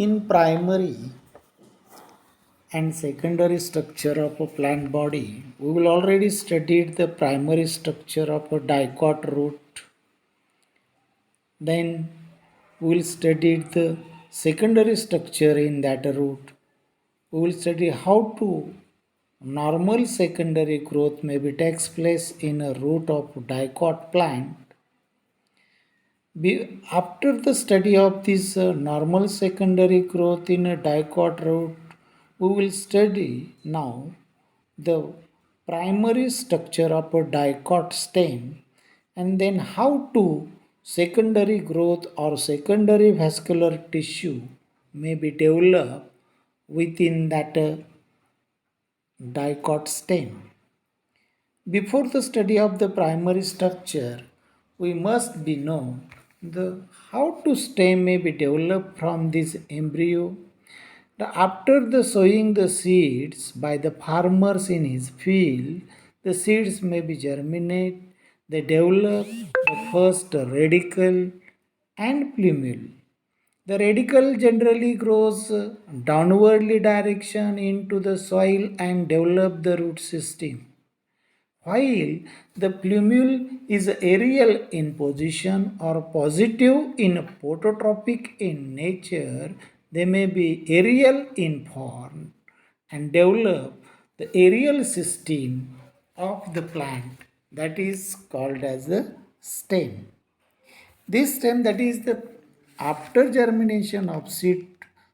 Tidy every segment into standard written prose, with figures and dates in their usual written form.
In primary and secondary structure of a plant body, we will already studied the primary structure of a dicot root. Then we will study the secondary structure in that root. We will study how to normal secondary growth maybe takes place in a root of dicot plant. After the study of this normal secondary growth in a dicot root, we will study now the primary structure of a dicot stem and then how to secondary growth or secondary vascular tissue may be developed within that dicot stem. Before the study of the primary structure, we must be know the how to stem may be developed from this embryo. After the sowing the seeds by the farmers in his field, the seeds may be germinate. They develop the first radicle and plumule. The radicle generally grows downwardly direction into the soil and develop the root system. While the plumule is aerial in position or positive in phototropic in nature, they may be aerial in form and develop the aerial system of the plant that is called as the stem. This stem that is the after germination of seed,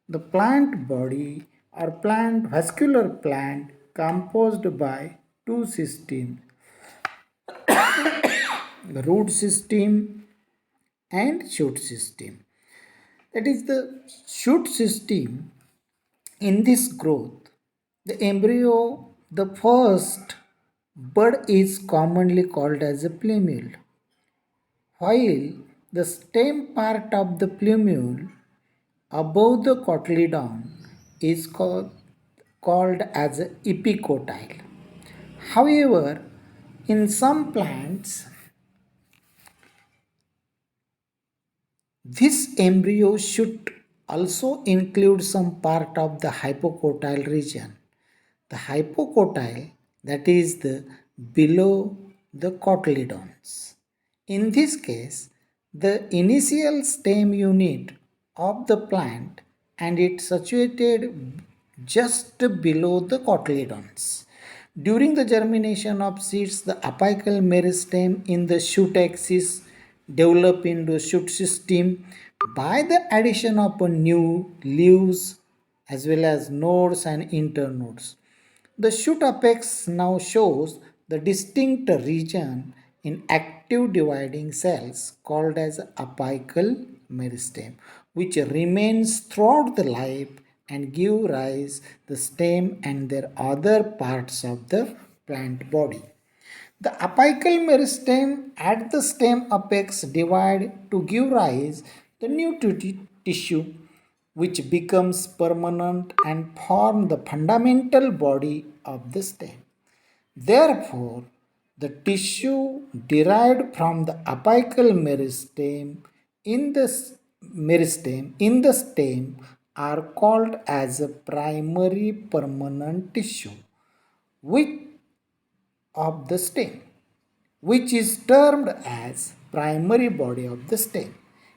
the plant body or plant vascular plant composed by two systems, the root system and shoot system. That is the shoot system in this growth. The embryo, the first bud is commonly called as a plumule, while the stem part of the plumule above the cotyledon is called as a epicotyle. However, in some plants, this embryo should also include some part of the hypocotyle region. The hypocotyle, that is the below the cotyledons. In this case, the initial stem unit of the plant and it situated just below the cotyledons. During the germination of seeds, the apical meristem in the shoot axis develop into shoot system by the addition of a new leaves as well as nodes and internodes. The shoot apex now shows the distinct region in active dividing cells called as apical meristem, which remains throughout the life and give rise the stem and their other parts of the plant body. The apical meristem at the stem apex divide to give rise the new tissue which becomes permanent and form the fundamental body of the stem. Therefore, the tissue derived from the apical meristem in the stem are called as a primary permanent tissue which of the stem, which is termed as primary body of the stem.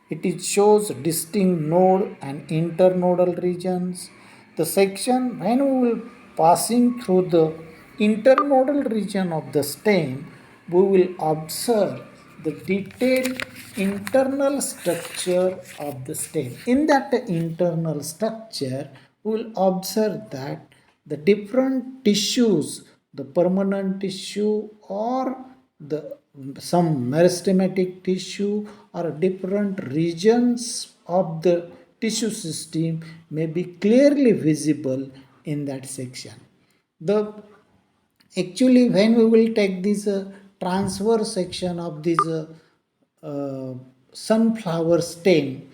It shows distinct node and internodal regions. The section when we will passing through the internodal region of the stem, we will observe the detailed internal structure of the stem. In that internal structure, we will observe that the different tissues, the permanent tissue or the some meristematic tissue or different regions of the tissue system may be clearly visible in that section. The actually when we will take this transverse section of this sunflower stem,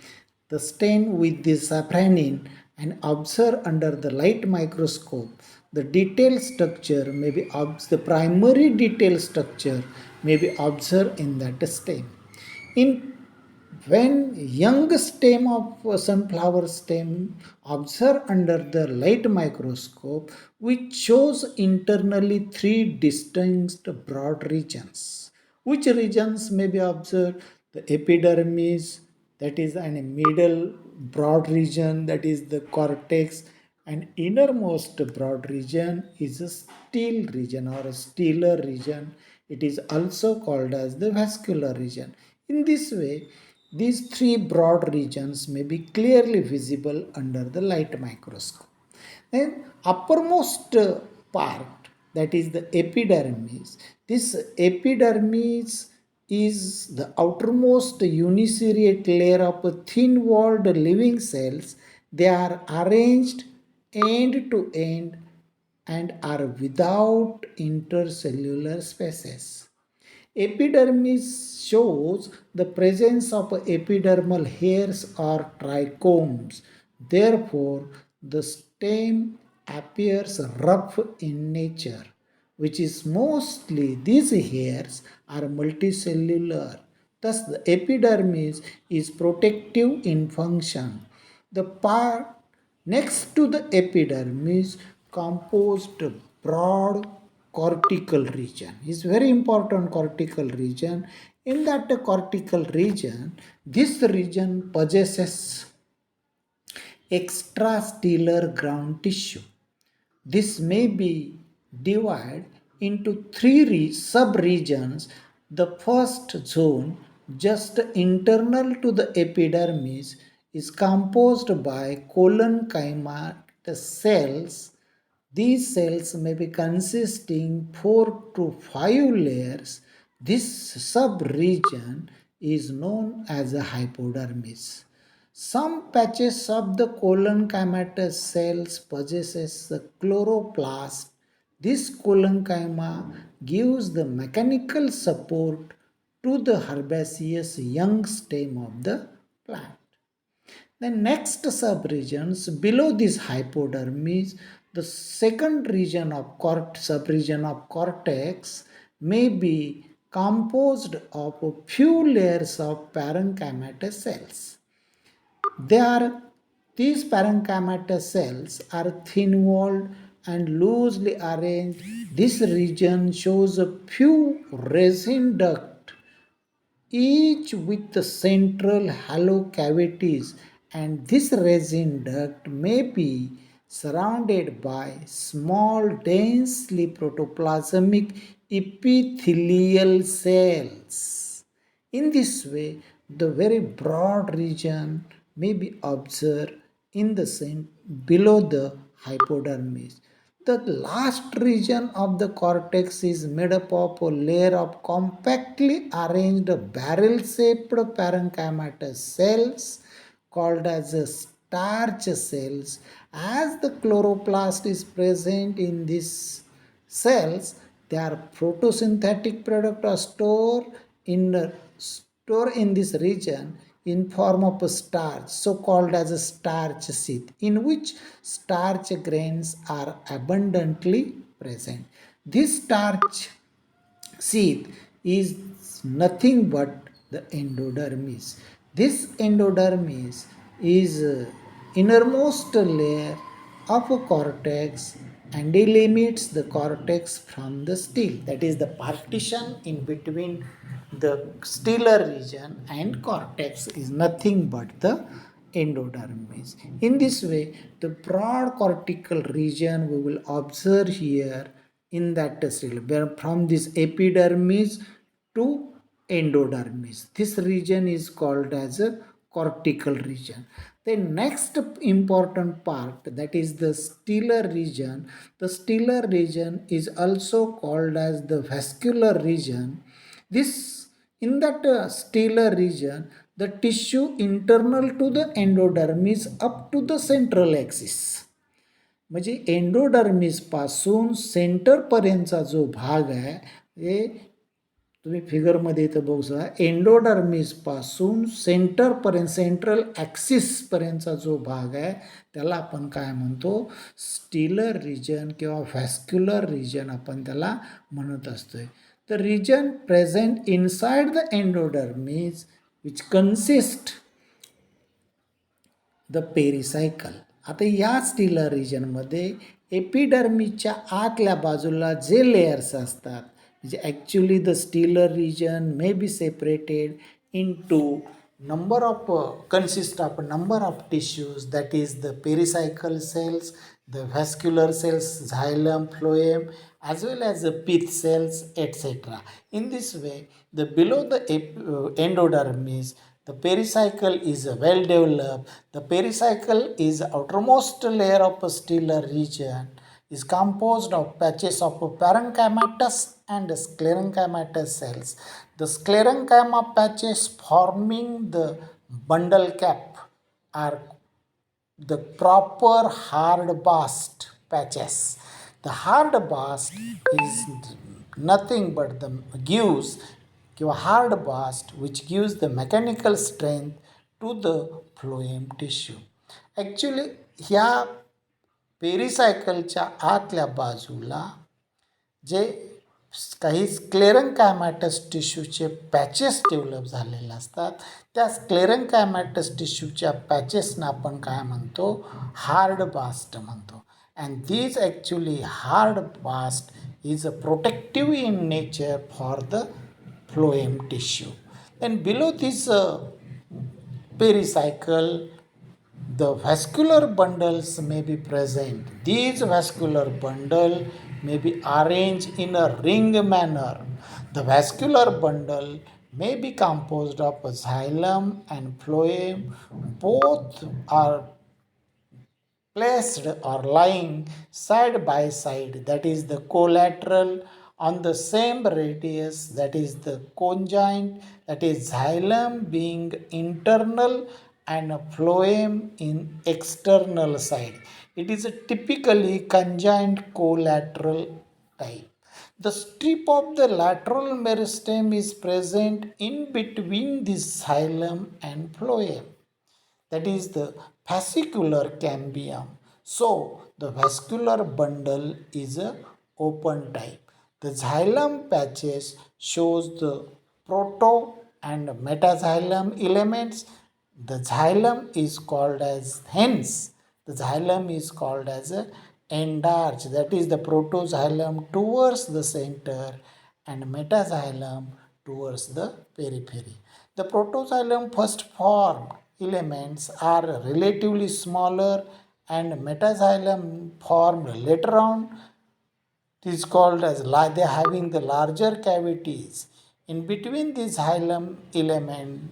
the stem with the safranin and observe under the light microscope, the detailed structure may be the primary detailed structure may be observed in that stem. In When young stem of sunflower stem observed under the light microscope, we chose internally three distinct broad regions. Which regions may be observed? The epidermis, that is an middle broad region, that is the cortex, and innermost broad region is a stele region or a stellar region. It is also called as the vascular region. In this way, these three broad regions may be clearly visible under the light microscope. Then uppermost part, that is the epidermis. This epidermis is the outermost uniceriate layer of thin-walled living cells. They are arranged end to end and are without intercellular spaces. Epidermis shows the presence of epidermal hairs or trichomes. Therefore, the stem appears rough in nature, which is mostly these hairs are multicellular. Thus, the epidermis is protective in function. The part next to the epidermis composed broad cortical region is very important. Cortical region, in that cortical region, this region possesses extrastellar ground tissue. This may be divided into three sub-regions. The first zone, just internal to the epidermis, is composed by collenchyma cells. These cells may be consisting 4 to 5 layers. This sub-region is known as a hypodermis. Some patches of the collenchymatous cells possesses the chloroplast. This collenchyma gives the mechanical support to the herbaceous young stem of the plant. The next subregions below this hypodermis, the second region of subregion of cortex may be composed of a few layers of parenchymatous cells. These parenchymatous cells are thin-walled and loosely arranged. This region shows a few resin ducts, each with the central hollow cavities, and this resin duct may be surrounded by small densely protoplasmic epithelial cells. In this way, the very broad region may be observed in the below the hypodermis. The last region of the cortex is made up of a layer of compactly arranged barrel-shaped parenchymatous cells called as starch cells. As the chloroplast is present in these cells, they are photosynthetic product are stored in this region in form of a starch, so called as a starch sheath, in which starch grains are abundantly present. This starch sheath is nothing but the endodermis. This endodermis is innermost layer of a cortex and delimits the cortex from the stele. That is the partition in between the stellar region and cortex is nothing but the endodermis. In this way, the broad cortical region we will observe here in that cell from this epidermis to endodermis. This region is called as a cortical region. The next important part, that is the stellar region. The stellar region is also called as the vascular region. This in that stellar region, the tissue internal to the endodermis up to the central axis. म्हणजे endodermis पासून centre पर्यंतचा जो भाग आहे हे तुम्ही फिगरमध्ये इथं बघू शकता. Endodermis पासून सेंटरपर्यंत सेंट्रल ॲक्सिसपर्यंतचा जो भाग आहे त्याला आपण काय म्हणतो, स्टीलर रिजन किंवा व्हॅस्क्युलर रिजन आपण त्याला म्हणत असतोय. The region present inside the endodermis which consist the pericycle. आता या स्टिलर रिजनमध्ये एपिडर्मिसच्या आतल्या बाजूला जे लेयर्स असतात म्हणजे actually the stellar region may be separated into number of consist of number of tissues, that is the pericycle cells, the vascular cells, xylem, phloem, as well as the pith cells, etc. In this way, the below the endodermis, the pericycle is well developed. The pericycle is outermost layer of a stellar region, is composed of patches of parenchymatous and sclerenchymatous cells. The sclerenchyma patches forming the bundle cap are the proper hard bast patches. The hard bast is nothing but the gives hard bast which gives the mechanical strength to the phloem tissue. Actually, ह्या पेरिसायकलच्या आतल्या बाजूला जे काही स्क्लेरनकायमॅटस टिश्यूचे patches develop झालेले असतात त्या स्क्लेरनकायमॅटस टिश्यूच्या पॅचेसना आपण काय म्हणतो, हार्ड बास्ट म्हणतो. And these actually hard bast is a protective in nature for the phloem tissue. Then below this pericycle, the vascular bundles may be present. These vascular bundle may be arranged in a ring manner. The vascular bundle may be composed of xylem and phloem. Both are placed or lying side by side, that is the collateral, on the same radius, that is the conjoint, that is xylem being internal and phloem in external side. It is a typically conjoint collateral type. The strip of the lateral meristem is present in between this xylem and phloem, that is the fascicular cambium. So the vascular bundle is a open type. The xylem patches shows the proto and metaxylem elements. The xylem is called as, hence the xylem is called as a endarch, that is the protoxylem towards the center and metaxylem towards the periphery. The protoxylem first formed elements are relatively smaller and metaxylem formed later on. It is called as they having the larger cavities. In between this xylem element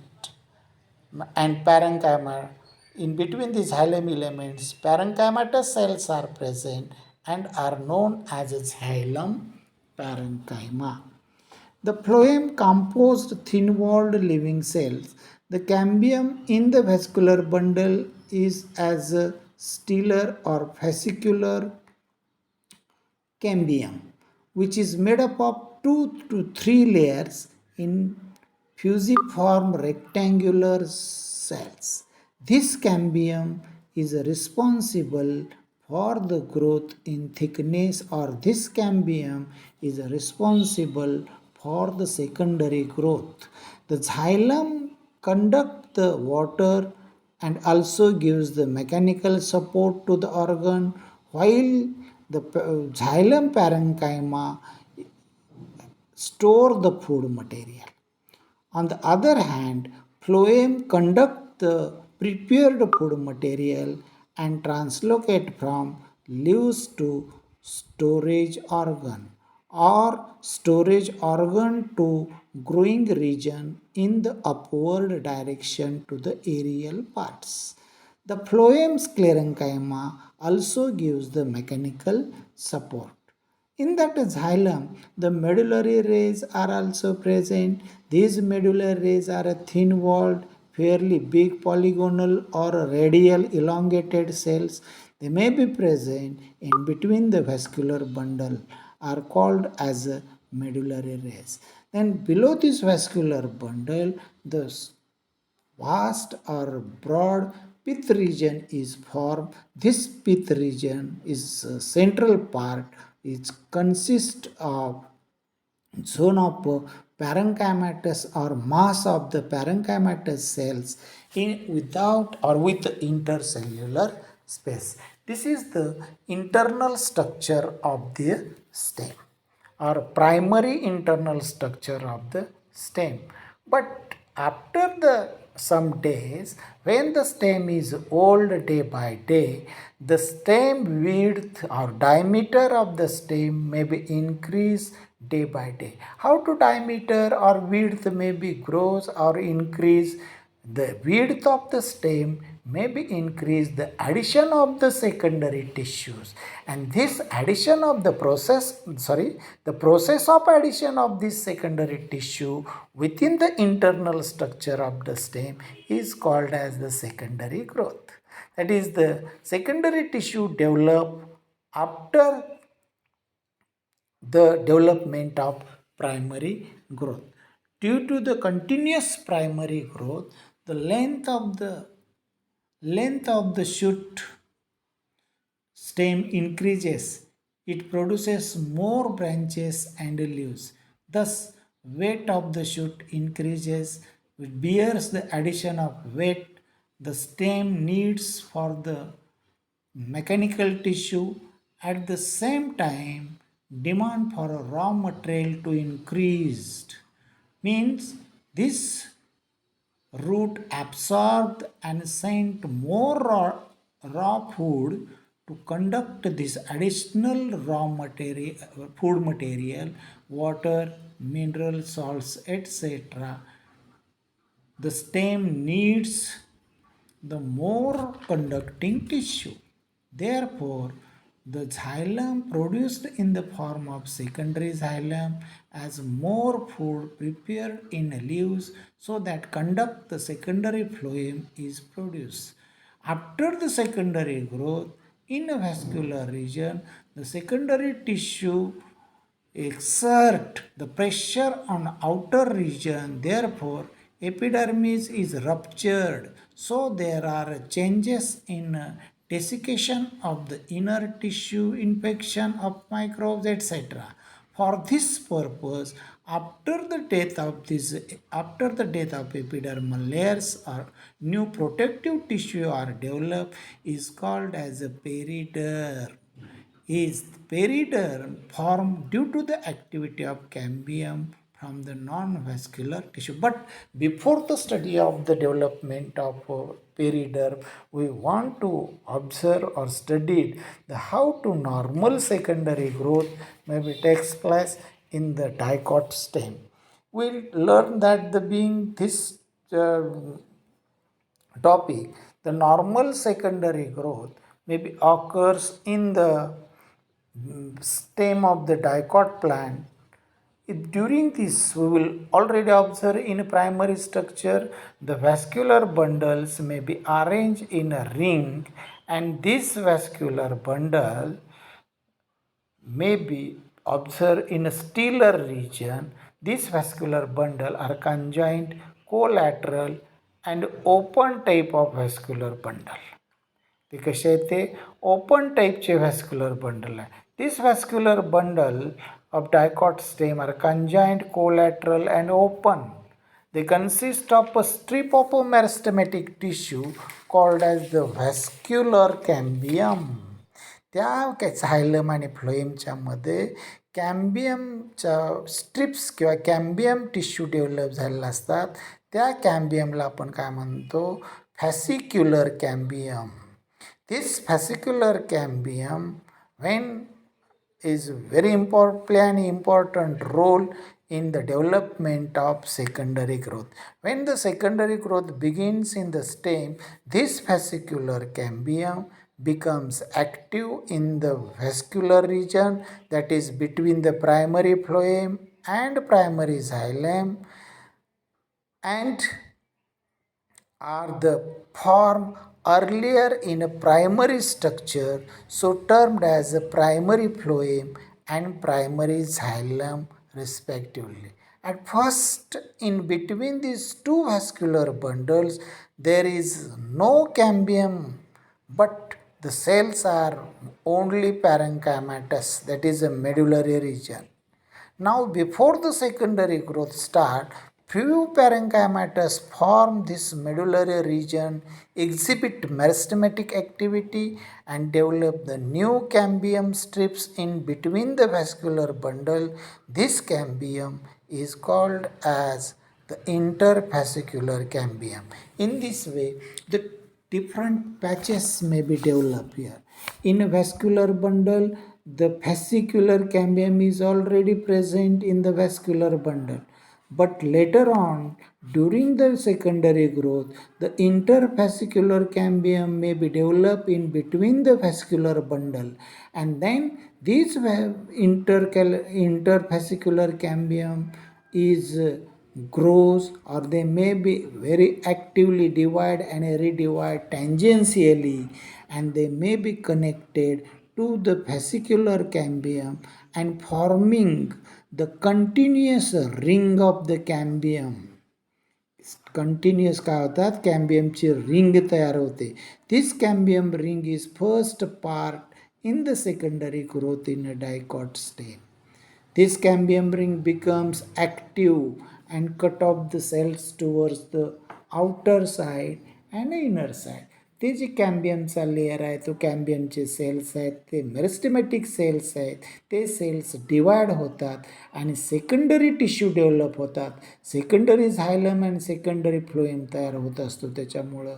and parenchyma, in between these xylem elements, parenchymatous cells are present and are known as xylem parenchyma. The phloem composed thin-walled living cells. The cambium in the vascular bundle is as a stellar or fascicular cambium, which is made up of 2 to 3 layers in fusiform rectangular cells. This cambium is responsible for the growth in thickness, or this cambium is responsible for the secondary growth. The xylem conducts the water and also gives the mechanical support to the organ, while the xylem parenchyma store the food material. On the other hand, phloem conduct the prepared food material and translocate from leaves to storage organ, or storage organ to growing region in the upward direction to the aerial parts. The phloem sclerenchyma also gives the mechanical support. In that xylem, the medullary rays are also present. These medullary rays are thin-walled, fairly big polygonal or radial elongated cells. They may be present in between the vascular bundle, are called as medullary rays. Then below this vascular bundle, the vast or broad pith region is formed. This pith region is a central part. It consists of zone of parenchymatous or mass of the parenchymatous cells in without or with intercellular space. This is the internal structure of the stem or primary internal structure of the stem. But after the some days, when the stem is old day by day, the stem width or diameter of the stem may be increased day by day. How to diameter or width may be grows or increase? The width of the stem may be increased the addition of the secondary tissues, and this addition of the process of addition of this secondary tissue within the internal structure of the stem is called as the secondary growth. That is, the secondary tissue develop after the development of primary growth. Due to the continuous primary growth, the length of the shoot stem increases. It produces more branches and leaves. Thus, weight of the shoot increases, which bears the addition of weight the stem needs for the mechanical tissue. At the same time, demand for a raw material to increased means this root absorbed and sent more raw food to conduct this additional raw material, food material, water, mineral salts, etc. The stem needs the more conducting tissue. Therefore, the xylem produced in the form of secondary xylem as more food prepared in leaves so that conduct the secondary phloem is produced. After the secondary growth in a vascular region, the secondary tissue exert the pressure on outer region, therefore epidermis is ruptured, so there are changes in desiccation of the inner tissue, infection of microbes, etc. For this purpose, after the death of epidermal layers or new protective tissue are developed is called as a periderm. Is periderm formed due to the activity of cambium from the non-vascular tissue. But before the study of the development of periderm, we want to observe or study the how to normal secondary growth maybe takes place in the dicot stem. We'll learn that the being this topic, the normal secondary growth maybe occurs in the stem of the dicot plant. During this, we will already observe in primary structure the vascular bundles may be arranged in a ring, and this vascular bundle may be observed in a stellar region. This vascular bundle are conjoined, collateral, and open type of vascular bundle. ते कसे आहेत ते open टाईपचे vascular bundle आहे. This vascular bundle of dicot stem are conjoined, collateral and open. They consist of a strip of a meristematic tissue called as the vascular cambium. त्या झायलम आणि फ्लोएमच्या मध्ये कॅम्बियमच्या strips किंवा कॅम्बियम टिश्यू डेव्हलप झालेला असतात. त्या कॅम्बियमला आपण काय म्हणतो, फॅसिक्युलर cambium. This fascicular cambium when is very important, play an important role in the development of secondary growth. When the secondary growth begins in the stem, this fascicular cambium becomes active in the vascular region that is between the primary phloem and primary xylem and are the form earlier in a primary structure, so termed as a primary phloem and primary xylem respectively. At first, in between these two vascular bundles, there is no cambium, but the cells are only parenchymatous, that is a medullary region. Now, before the secondary growth start, few parenchymatous form this medullary region, exhibit meristematic activity, and develop the new cambium strips in between the vascular bundle. This cambium is called as the interfascicular cambium. In this way, the different patches may be developed here. In a vascular bundle, the fascicular cambium is already present in the vascular bundle. But later on, during the secondary growth, the interfascicular cambium may be developed in between the vascular bundle, and then this interfascicular cambium is grows, or they may be very actively divide and redivide tangentially, and they may be connected to the fascicular cambium and forming the continuous ring of the cambium. Continuous काय होतात कॅम्बियमची ring तयार होते. This cambium ring is first part in the secondary growth in a dicot stem. This cambium ring becomes active and cut off the cells towards the outer side and inner side. ते जे कॅम्बियमचा layer आहे तो कॅम्बियमचे sales आहेत ते मेरिस्टेमॅटिक sales आहेत. ते sales divide होतात आणि secondary tissue develop होतात. सेकंडरी झायलम अँड सेकंडरी फ्लोएम तयार होत असतो. त्याच्यामुळं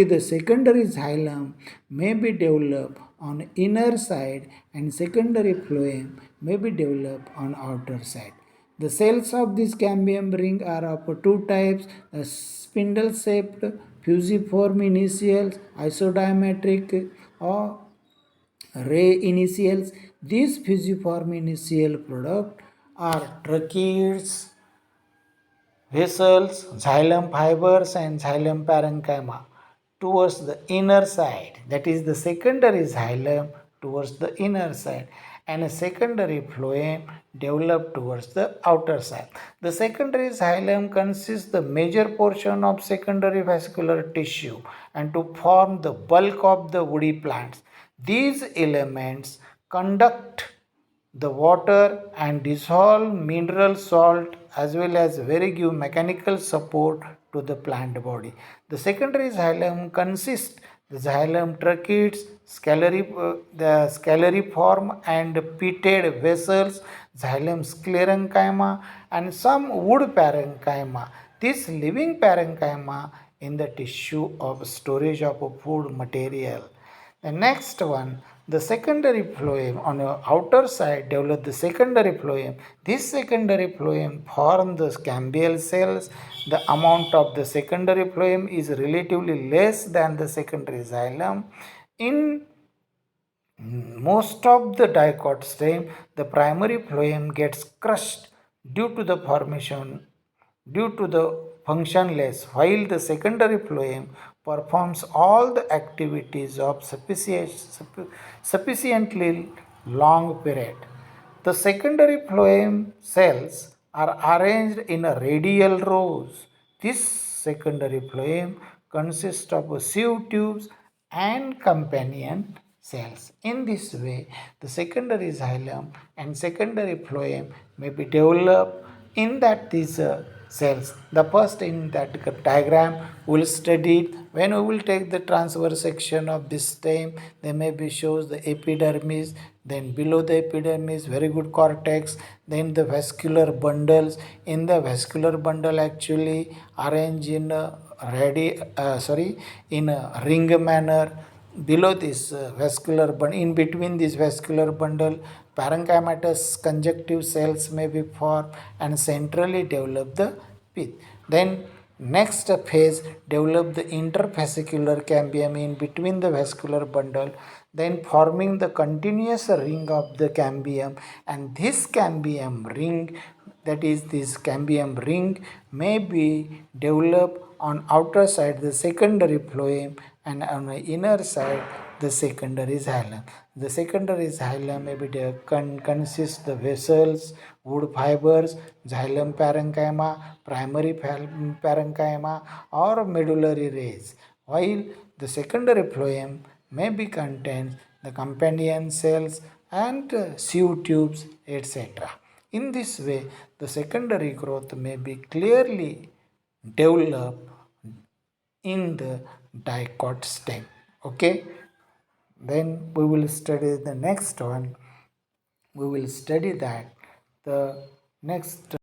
the secondary झायलम may be develop on inner side and secondary phloem may be developed on outer side. The cells of this cambium ring are of two types: spindle shaped fusiform initials, isodiametric or ray initials. These fusiform initial product are tracheids, vessels, xylem fibers and xylem parenchyma towards the inner side, that is the secondary xylem towards the inner side, and a secondary phloem developed towards the outer side. The secondary xylem consists the major portion of secondary vascular tissue and to form the bulk of the woody plants. These elements conduct the water and dissolve mineral salt as well as give mechanical support to the plant body. The secondary xylem consists the xylem tracheids, the scalariform and pitted vessels, xylem sclerenchyma and some wood parenchyma. This living parenchyma in the tissue of storage of food material. The next one, the secondary phloem on the outer side develop the secondary phloem. This secondary phloem form the cambial cells. The amount of the secondary phloem is relatively less than the secondary xylem. In most of the dicot stem, the primary phloem gets crushed due to the functionless, while the secondary phloem performs all the activities of sufficiently long period. The secondary phloem cells are arranged in a radial rows. This secondary phloem consists of sieve tubes and companion cells. In this way, the secondary xylem and secondary phloem may be developed in that these cells. The first in that diagram we will study it. When we will take the transverse section of this stem, they may be shows the epidermis, then below the epidermis very good cortex, then the vascular bundles. In the vascular bundle actually arranged in in a ring manner. Below this vascular bundle, in between this vascular bundle, parenchymatous conjunctive cells may be formed and centrally develop the pith. Then next phase develop the interfascicular cambium in between the vascular bundle, then forming the continuous ring of the cambium, and this cambium ring, that is this cambium ring may be developed on outer side the secondary phloem and on the inner side the secondary xylem. The secondary xylem may be consists the vessels, wood fibers, xylem parenchyma, primary parenchyma or medullary rays, while the secondary phloem may be contains the companion cells and sieve tubes, etc. In this way, the secondary growth may be clearly developed in the dicot stem. Okay, then we will study the next one. We will study that the next